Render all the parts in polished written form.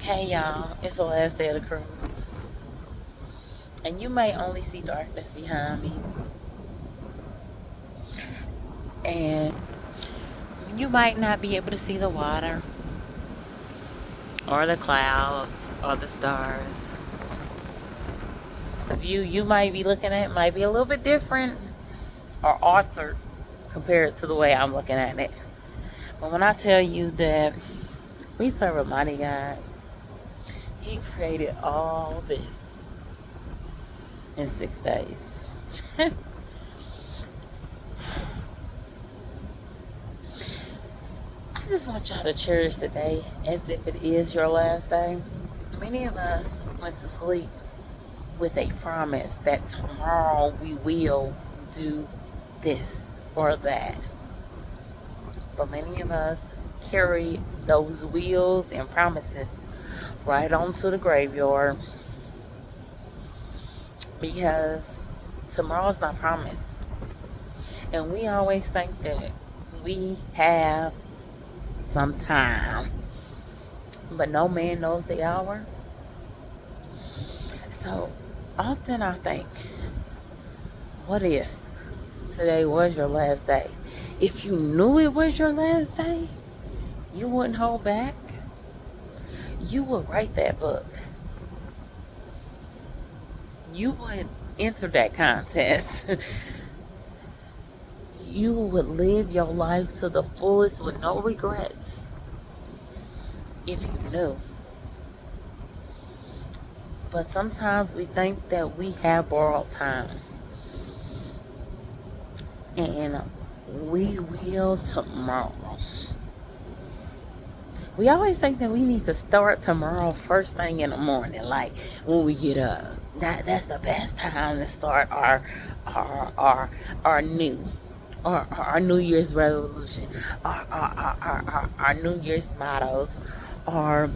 Hey y'all, it's the last day of the cruise. And you may only see darkness behind me. And you might not be able to see the water or the clouds or the stars. The view you might be looking at might be a little bit different or altered compared to the way I'm looking at it. But when I tell you that we serve a mighty God, He created all this in 6 days. I just want y'all to cherish today as if it is your last day. Many of us went to sleep with a promise that tomorrow we will do this or that. But many of us carry those wills and promises right onto the graveyard because tomorrow's not promised. And we always think that we have some time, but no man knows the hour. So often I think, what if today was your last day? If you knew it was your last day, you wouldn't hold back. You would write that book. You would enter that contest. You would live your life to the fullest with no regrets if you knew. But sometimes we think that we have borrowed time. And we will tomorrow. We always think that we need to start tomorrow first thing in the morning, like when we get up. That's the best time to start our new our New Year's resolution, our New Year's mottos, our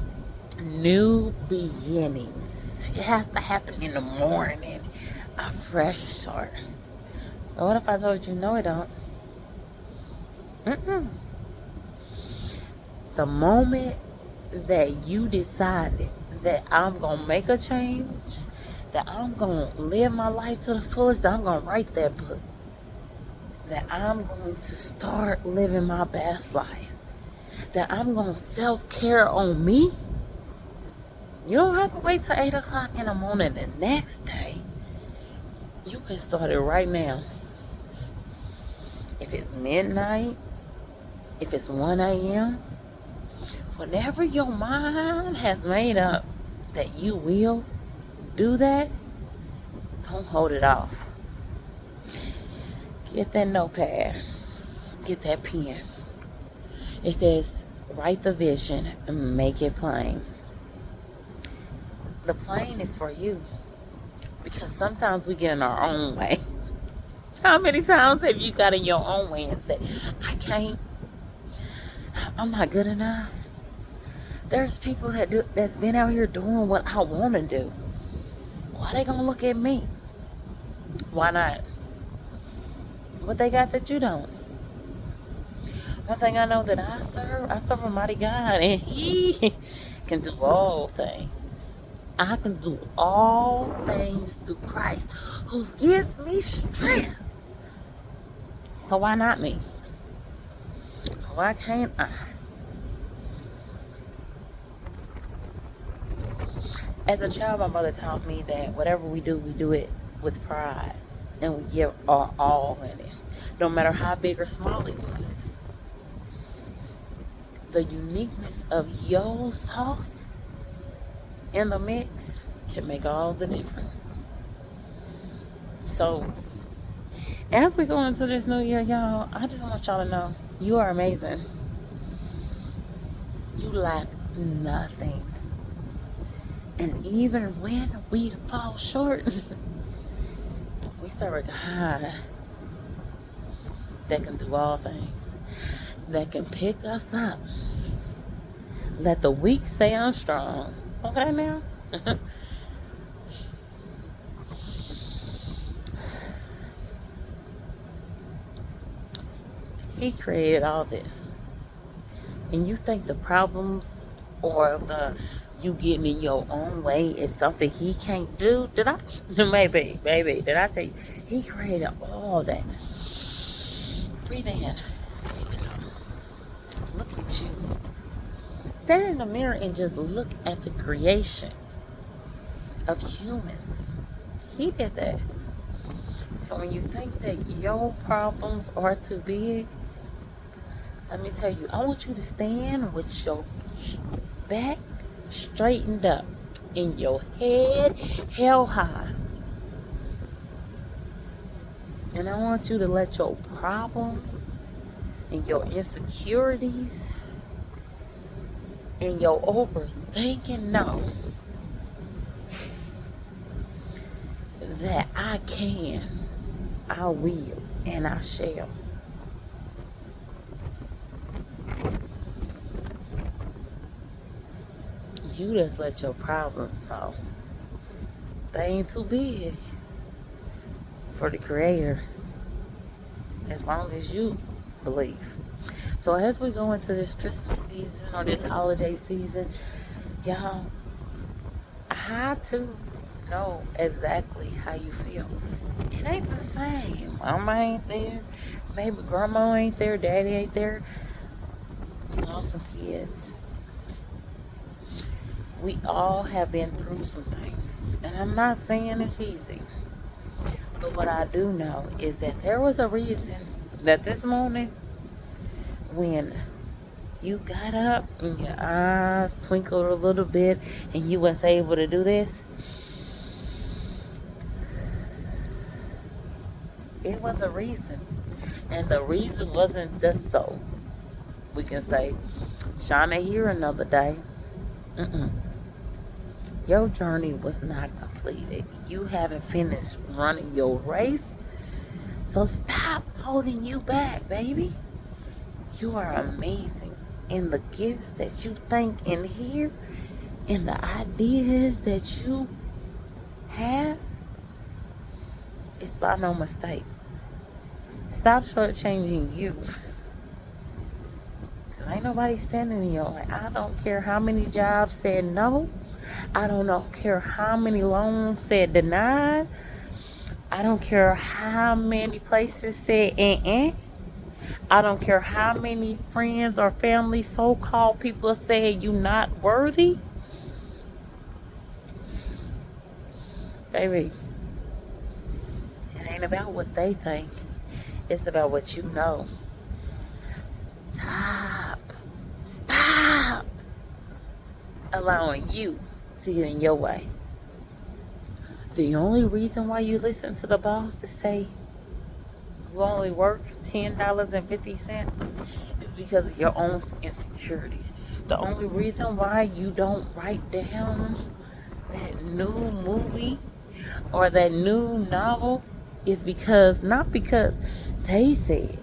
new beginnings. It has to happen in the morning, a fresh start. But what if I told you no, it don't? The moment that you decided that I'm going to make a change, that I'm going to live my life to the fullest, that I'm going to write that book, that I'm going to start living my best life, that I'm going to self-care on me, you don't have to wait till 8 o'clock in the morning the next day. You can start it right now. If it's midnight, if it's 1 a.m., whenever your mind has made up that you will do that, don't hold it off. Get that notepad. Get that pen. It says, write the vision and make it plain. The plain is for you because sometimes we get in our own way. How many times have you got in your own way and said, I can't, I'm not good enough? There's people that's been out here doing what I want to do. Why they gonna look at me? Why not? What they got that you don't? One thing I know that I serve a mighty God, and He can do all things. I can do all things through Christ, who gives me strength. So why not me? Why can't I? As a child, my mother taught me that whatever we do it with pride. And we give our all in it. No matter how big or small it was. The uniqueness of your sauce in the mix can make all the difference. So, as we go into this new year, y'all, I just want y'all to know you are amazing. You lack nothing. And even when we fall short, we serve a God that can do all things, that can pick us up. Let the weak say I'm strong. Okay now? He created all this. And you think the problems or the You getting in your own way is something he can't do. Did I? Maybe. Did I tell you? He created all that. Breathe in. Breathe out. Look at you. Stand in the mirror and just look at the creation of humans. He did that. So when you think that your problems are too big, let me tell you, I want you to stand with your back straightened up and your head held high. And I want you to let your problems and your insecurities and your overthinking know that I can, I will, and I shall. You just let your problems know they ain't too big for the Creator, as long as you believe. So as we go into this Christmas season or this holiday season, y'all, I had to know exactly how you feel. It ain't the same. Mama ain't there, maybe grandma ain't there, daddy ain't there. You lost some kids. We all have been through some things, and I'm not saying it's easy, but what I do know is that there was a reason that this morning, when you got up and your eyes twinkled a little bit and you was able to do this, it was a reason. And the reason wasn't just so we can say, Shauna here another day. Your journey was not completed. You haven't finished running your race. So stop holding you back, baby. You are amazing. And the gifts that you think and hear and the ideas that you have, it's by no mistake. Stop shortchanging you. Because ain't nobody standing in your way. I don't care how many jobs said no. I don't care how many loans said denied. I don't care how many places said I don't care how many friends or family, so-called people said you not worthy. Baby, it ain't about what they think. It's about what you know. Stop allowing you to get in your way. The only reason why you listen to the boss to say you only work $10.50 is because of your own insecurities. The only reason why you don't write down that new movie or that new novel is because, not because they said.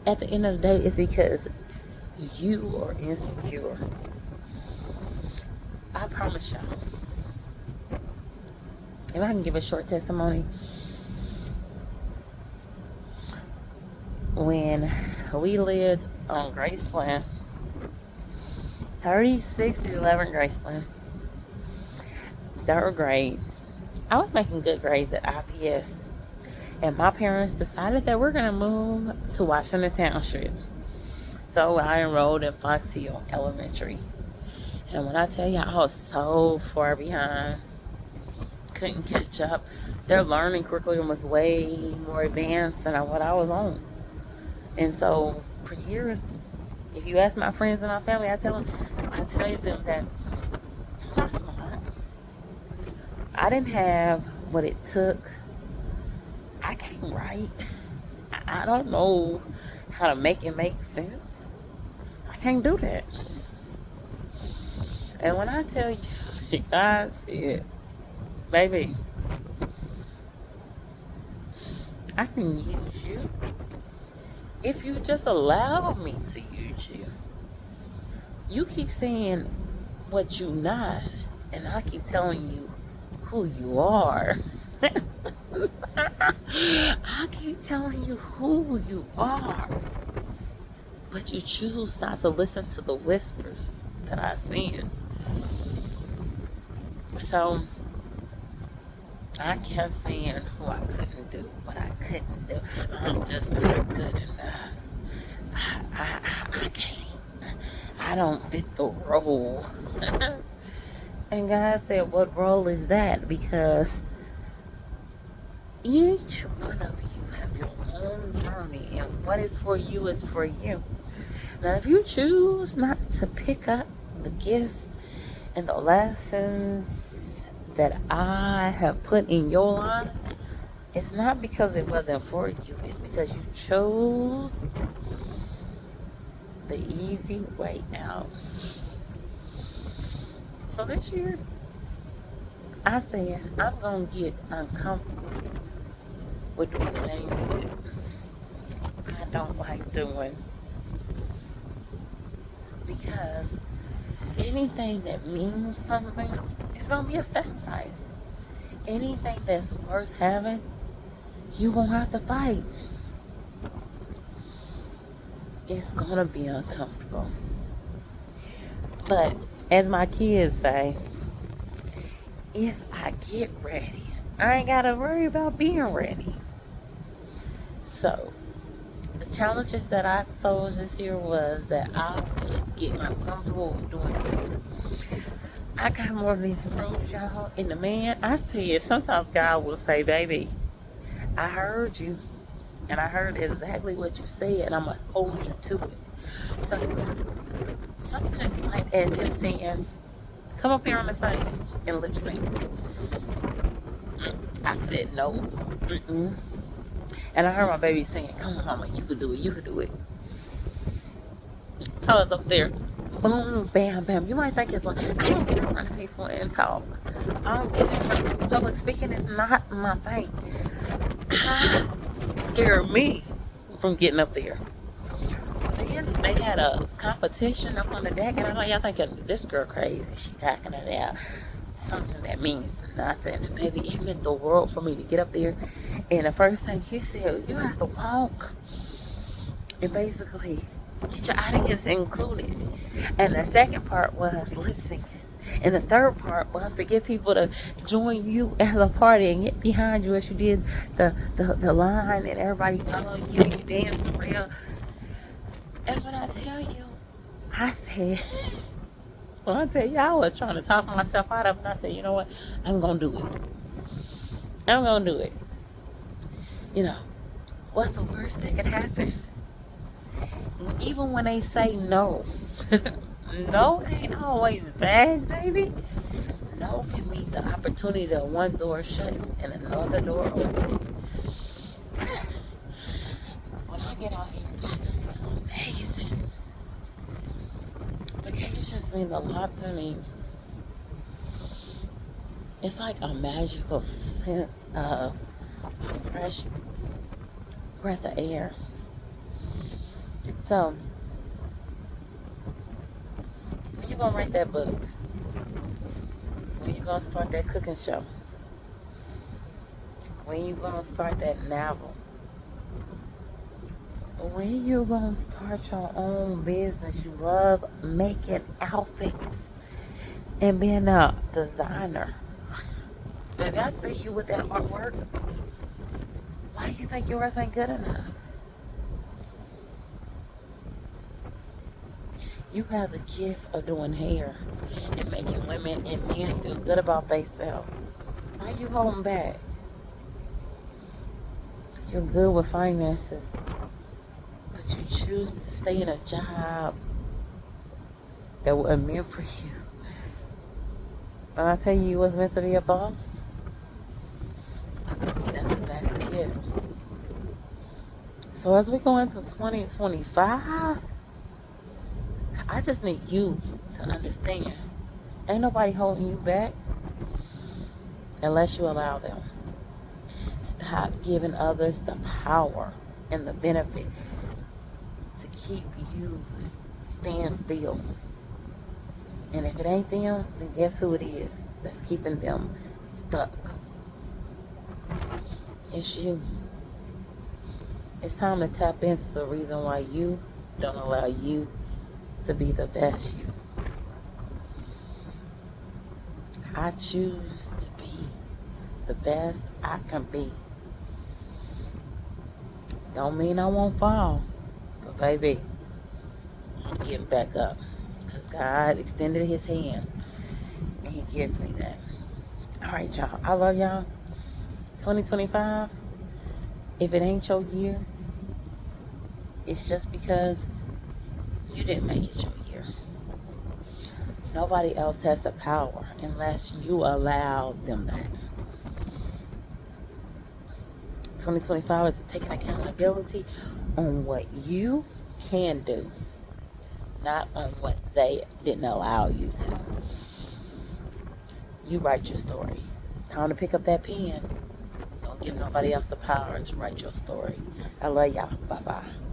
At the end of the day, it's because you are insecure. I promise y'all. If I can give a short testimony. When we lived on Graceland, 3611 Graceland, 3rd grade, I was making good grades at IPS. And my parents decided that we're going to move to Washington Township. So I enrolled in Fox Hill Elementary. And when I tell you, I was so far behind, couldn't catch up. Their learning curriculum was way more advanced than what I was on. And so for years, if you ask my friends and my family, I tell them that I'm not smart. I didn't have what it took. I can't write. I don't know how to make it make sense. I can't do that. And when I tell you that God said, baby, I can use you if you just allow me to use you. You keep saying what you not, and I keep telling you who you are. I keep telling you who you are, but you choose not to listen to the whispers that I send. So I kept saying who I couldn't do, what I couldn't do. I'm just not good enough. I can't. I don't fit the role. And God said, what role is that? Because each one of you have your own journey, and what is for you is for you. Now, if you choose not to pick up the gifts and the lessons that I have put in your life, it's not because it wasn't for you. It's because you chose the easy way out. So this year, I said, I'm going to get uncomfortable with doing things that I don't like doing. Because anything that means something, it's going to be a sacrifice. Anything that's worth having, you're going to have to fight. It's going to be uncomfortable. But as my kids say, if I get ready, I ain't got to worry about being ready. So, the challenges that I chose this year was that I would get uncomfortable doing things. I got more of these fruits, y'all. And the man, I said, sometimes God will say, baby, I heard you. And I heard exactly what you said. And I'm going to hold you to it. So, something as light as him saying, come up here on the stage and lip sync. I said, no. Mm-mm. And I heard my baby saying, come on, mama, you could do it, you could do it. I was up there, boom, bam, bam. You might think it's like, I don't get in front of people and talk. I don't get in front of people. Public speaking is not my thing. Scared me from getting up there. Then they had a competition up on the deck, and I know y'all thinking, this girl crazy. She talking about something that means nothing. Baby, it meant the world for me to get up there. And the first thing he said, you have to walk and basically get your audience included. And the second part was lip syncing. And the third part was to get people to join you at the party and get behind you as you did the line, and everybody following you, you dance around. And when I tell you, I said, well, I tell you, I was trying to talk myself out of it. And I said, you know what? I'm going to do it. I'm going to do it. You know, what's the worst that can happen? Even when they say no, no ain't always bad, baby. No can mean the opportunity of one door shutting and another door opening. When I get out here, I just feel amazing. Vacations mean a lot to me. It's like a magical sense of a fresh breath of air. So, when you gonna write that book? When you gonna start that cooking show? When you gonna start that novel? When you gonna start your own business? You love making outfits and being a designer. Baby, I see you with that artwork. Why do you think yours ain't good enough? You have the gift of doing hair and making women and men feel good about themselves. Why you holding back? You're good with finances, but you choose to stay in a job that wasn't meant for you. When I tell you was meant to be a boss, that's exactly it. So as we go into 2025, I just need you to understand. Ain't nobody holding you back unless you allow them. Stop giving others the power and the benefit to keep you stand still. And if it ain't them, then guess who it is that's keeping them stuck? It's you. It's time to tap into the reason why you don't allow you to be the best you. I choose to be the best I can be. Don't mean I won't fall, but baby, I'm getting back up because God extended his hand and he gives me that. All right, y'all. I love y'all. 2025, if it ain't your year, it's just because you didn't make it your year. Nobody else has the power unless you allow them that. 2025 is taking accountability on what you can do, not on what they didn't allow you to. You write your story. Time to pick up that pen. Don't give nobody else the power to write your story. I love y'all. Bye-bye.